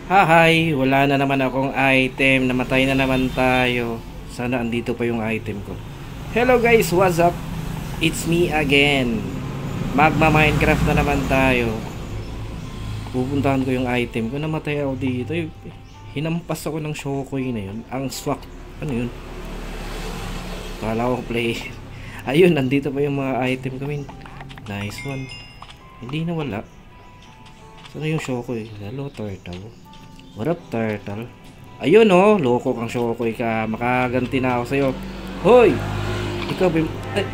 Hahay, wala na naman akong item. Namatay na naman tayo. Sana andito pa yung item ko. Hello guys, what's up? It's me again. Magma Minecraft na naman tayo. Pupuntahan ko yung item ko. Namatay ako dito. Hinampas ako ng Shokoy na yun. Ang swak. Ano yun? Kala ko play. Ayun, nandito pa yung mga item ko. Nice one. Hindi na wala. Saan yung Shokoy? Hello turtle. What up turtle? Ayun oh, loko kang Shokoy ka. Makaganti na ako sa'yo. Hoy! Ikaw ba yung... Ay!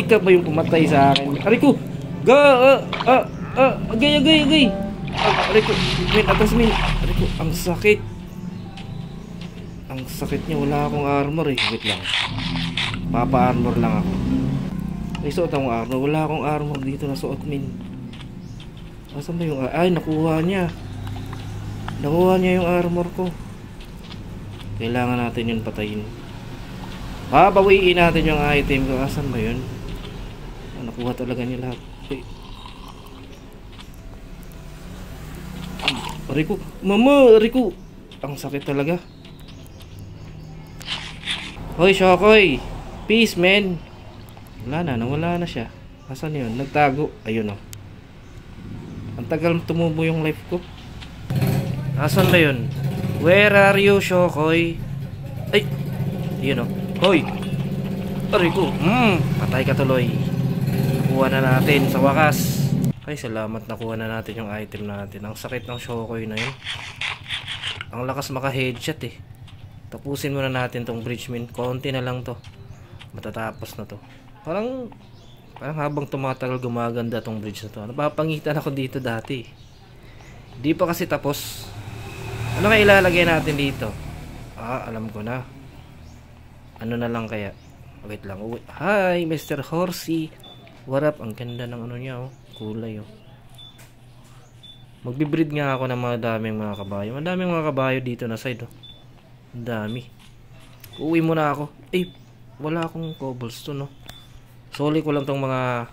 Ikaw ba yung pumatay sa akin? Aray ko! Agay! Aray ko! Atas min! Aray ko, ang sakit! Ang sakit niya, wala akong armor eh. Wait lang. Papa-armor lang ako. May suot akong armor. Wala akong armor dito na suot min. Asan ba yung... Ay, nakuha niya. Nakuha niya yung armor ko. Kailangan natin yun patayin. Babawiin natin yung item ko. Asan ba yun? Nakuha talaga niya lahat. Aray ko. Mama! Aray ko! Ang sakit talaga. Hoy, Shokoy! Peace, man! Nawala na siya. Asan yun? Nagtago. Ayun o. Ang tagal tumubo yung life ko. Asan ba yun? Where are you, Shokoy? Ay! Ayun o. Hoy! Aray ko. Patay ka tuloy. Nakuha na natin sa wakas. Ay, salamat nakuha na natin yung item natin. Ang sakit ng Shokoy na yun. Ang lakas maka-headshot eh. Tapusin muna natin tong bridge min. Konti na lang to. Matatapos na to. Parang habang tumatagal gumaganda tong bridge na to. Napapangitan ako dito dati. Di pa kasi tapos. Ano kaya ilalagay natin dito? Alam ko na. Ano na lang kaya? Wait lang. Hi, Mr. Horsey. What up? Ang ganda ng ano niya oh. Kulay oh. Magbibreed nga ako ng mga daming mga kabayo. Madaming mga kabayo dito na side oh. Ang dami. Uwi muna ako. Wala akong cobblestone oh. Soli ko lang tong mga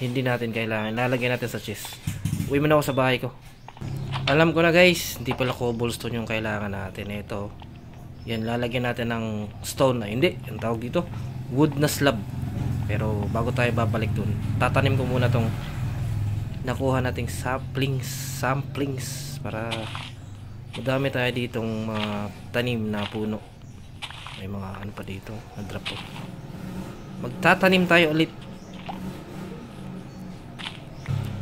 hindi natin kailangan. Lalagyan natin sa chest. Uwi muna ako sa bahay ko. Alam ko na guys, hindi pala cobblestone yung kailangan natin. Ito. Yan, lalagyan natin ng stone na. Hindi, yung tawag dito. Wood na slab. Pero bago tayo babalik dun, tatanim ko muna tong nakuha nating samplings para madami tayo ditong mga tanim na puno. May mga ano pa dito. Na-drop po. Magtatanim tayo ulit.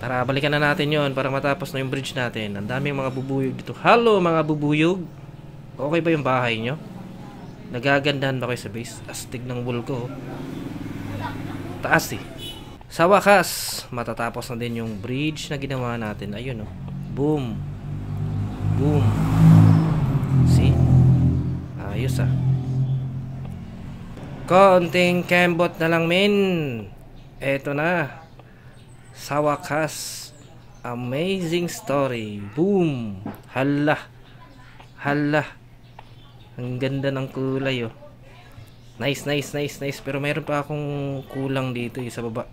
Tara, balikan na natin yon para matapos na yung bridge natin. Ang daming mga bubuyog dito. Hello mga bubuyog. Okay ba yung bahay nyo? Nagagandahan ba kayo sa base? Astig ng wool ko. Taas eh. Sa wakas, matatapos na din yung bridge na ginawa natin. Ayun oh. Boom. Boom. See? Ayos ah. Konting kembot na lang min. Eto na. Sa wakas. Amazing story. Boom. Hala. Ang ganda ng kulay oh. Nice. Pero mayroon pa akong kulang dito sa baba.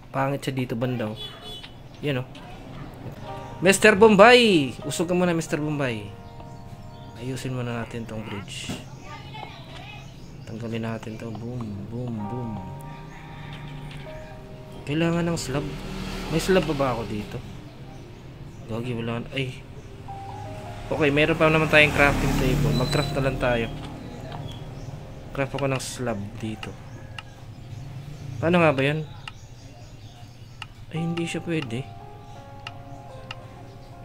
Pangit siya dito banda oh. Yan oh. Mr. Bombay. Usog ka muna Mr. Bombay. Ayusin muna natin tong bridge. Tanggalin natin to. Boom. Kailangan ng slab. May slab ba ako dito? Gagi wala. Ay. Okay, meron pa naman tayong crafting table. Mag-craft na lang tayo. Craft ako ng slab dito. Paano nga ba yan? Ay, hindi siya pwede.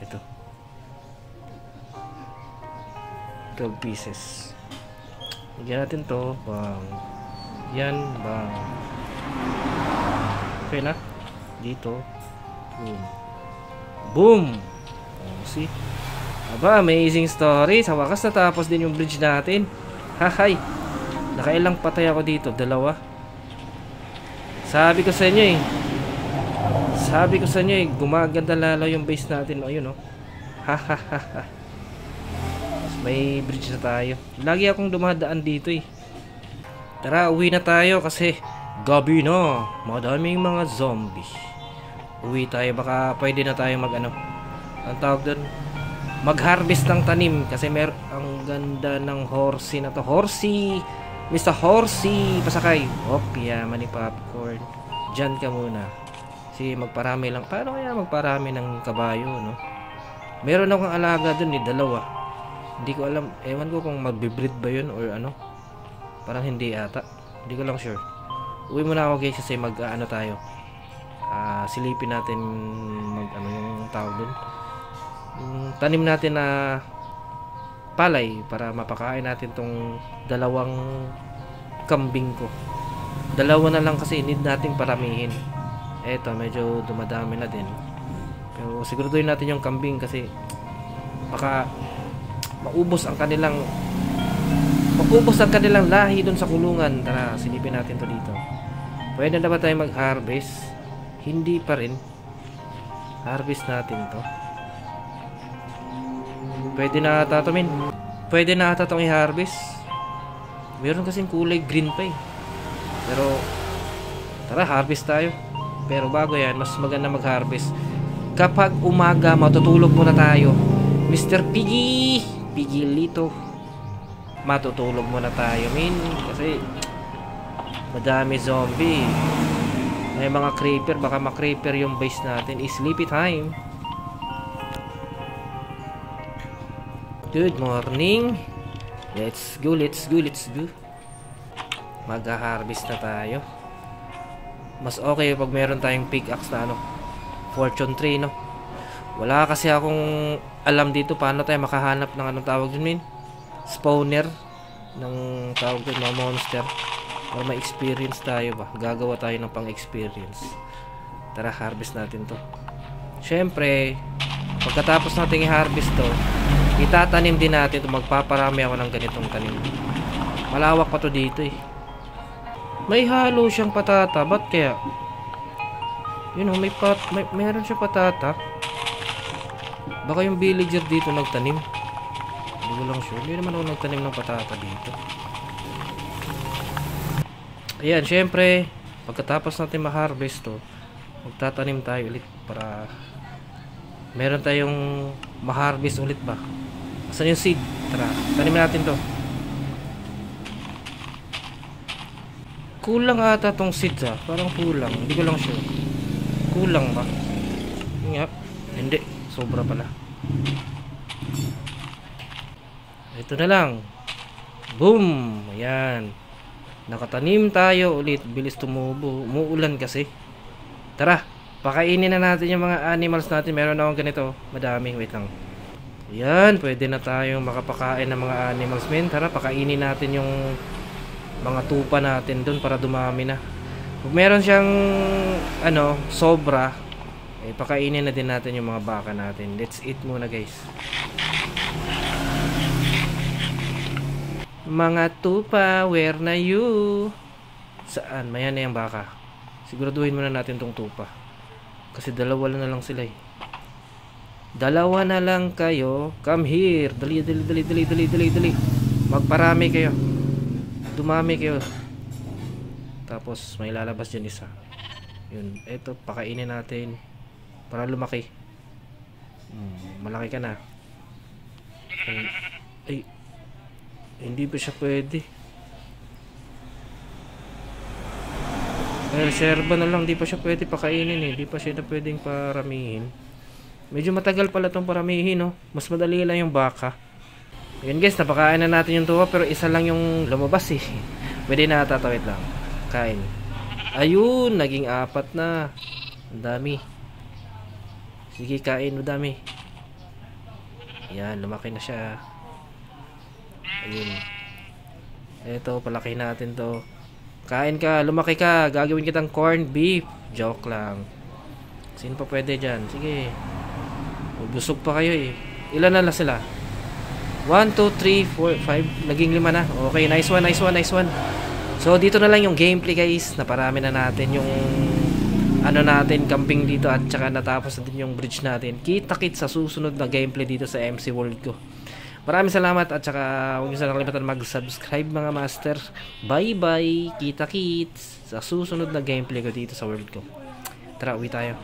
Ito. 12 pieces. Lagyan natin to. Bang. Yan. Bang. Okay na. Dito. Boom. Boom. Oh, see? Aba, amazing story. Sa wakas natapos din yung bridge natin. Hahay. Nakailang patay ako dito. 2. Sabi ko sa inyo gumaganda lalo yung base natin. Ayun oh. Hahaha. May bridge na tayo. Lagi akong dumadaan dito eh. Tara, uwi na tayo kasi gabi na. Madaming mga zombie. Uwi tayo, baka pwede na tayo mag ano, ang tawag doon, mag-harvest ng tanim. Kasi ang ganda ng horsey na to. Horsey, Mr. Horsey, pasakay. Op, yaman ni Popcorn. Diyan ka muna. Kasi magparami lang. Paano kaya magparami ng kabayo, no? Meron akong alaga dun eh, dalawa. Hindi ko alam, ewan ko kung magbe-breed ba yun or ano. Parang hindi ata. Hindi ko lang sure. Uwi muna ako guys kasi mag-ano tayo. Silipin natin mag ano yung tawag dun. Tanim natin na palay para mapakain natin tong dalawang kambing ko. Dalawa na lang kasi need nating paramihin. Eto, medyo dumadami na din. Pero siguraduhin natin yung kambing kasi baka maubos ang kanilang lahi dun sa kulungan. Tara, silipin natin to dito. Pwede na ba tayo mag-harvest? Hindi pa rin. Harvest natin to. Pwede na ata to, min. Pwede na ata itong i-harvest. Meron kasing kulay green pa eh. Pero tara, harvest tayo. Pero bago yan, mas maganda mag-harvest kapag umaga. Matutulog muna tayo, Mr. Pigilito. Matutulog muna tayo, min. Kasi madami zombie. May mga creeper. Baka ma-creeper yung base natin. Sleepy time. Good morning. Let's go. Mag-harvest na tayo. Mas okay pag meron tayong pickaxe na ano, fortune tree, no? Wala kasi akong alam dito paano tayo makahanap ng anong tawag dun, min? Spawner ng tawag dun, mga monster. Para ma-experience tayo ba? Gagawa tayo ng pang-experience. Tara, harvest natin to. Syempre, pagkatapos natin i-harvest to, itatanim din natin to. Magpaparami ako ng ganitong tanim. Malawak pa to dito eh. May halo siyang patata. Ba't kaya? Yun o, meron siya patata. Baka yung villager dito nagtanim. Hindi ko lang sure. Hindi naman ako nagtanim ng patata dito. Ayan, syempre pagkatapos natin ma-harvest to, magtatanim tayo ulit para meron tayong ma-harvest ulit ba. Asan yung seed? Tara, tanim natin to. Kulang ata tong seeds ah. Parang kulang. Hindi ko lang sure. Kulang ba? Nga. Hindi. Sobra pala. Ito na lang. Boom! Ayan. Nakatanim tayo ulit. Bilis tumubo. Umuulan kasi. Tara. Pakainin na natin yung mga animals natin. Meron na akong ganito. Madami. Wait lang. Ayan. Pwede na tayong makapakain ng mga animals, men. Tara. Pakainin natin yung mga tupa natin dun para dumami na. Kung meron siyang ano, sobra, eh pakainin na din natin yung mga baka natin. Let's eat muna guys. Mga tupa, where na you? Saan? Mayan na yung baka. Siguraduhin muna natin tong tupa. Kasi dalawa na lang sila eh. Dalawa na lang kayo. Come here. Dali. Magparami kayo. Dumami kayo. Tapos may lalabas dyan isa. Yun. Eto, pakainin natin para lumaki. Malaki ka na. Ay, hindi pa siya pwede. Reserva na lang. Hindi pa siya pwede pakainin eh. Hindi pa siya na pwedeng paramihin. Medyo matagal pala itong paramihin, no? Mas madali lang yung baka. Yun guys, napakain na natin yung tuwa, pero isa lang yung lumabas eh. Pwede na tatawid lang. Kain. Ayun, naging 4 na. Ang dami. Sige, kain, madami. Yan, lumaki na siya. Ayun. Eto, palaki natin to. Kain ka, lumaki ka. Gagawin kitang corned beef. Joke lang. Sino pa pwede dyan? Sige. Busog pa kayo eh. Ilan na lang sila? 1, 2, 3, 4, 5. Naging 5 na. Okay, nice one. So, dito na lang yung gameplay guys. Naparami na natin yung ano natin, camping dito. At saka natapos na din yung bridge natin. Kita-kit sa susunod na gameplay dito sa MC World ko. Maraming salamat. At saka huwag niyo sana kalimutan mag-subscribe mga master. Bye-bye. Kita-kit sa susunod na gameplay ko dito sa world ko. Tara, uwi tayo.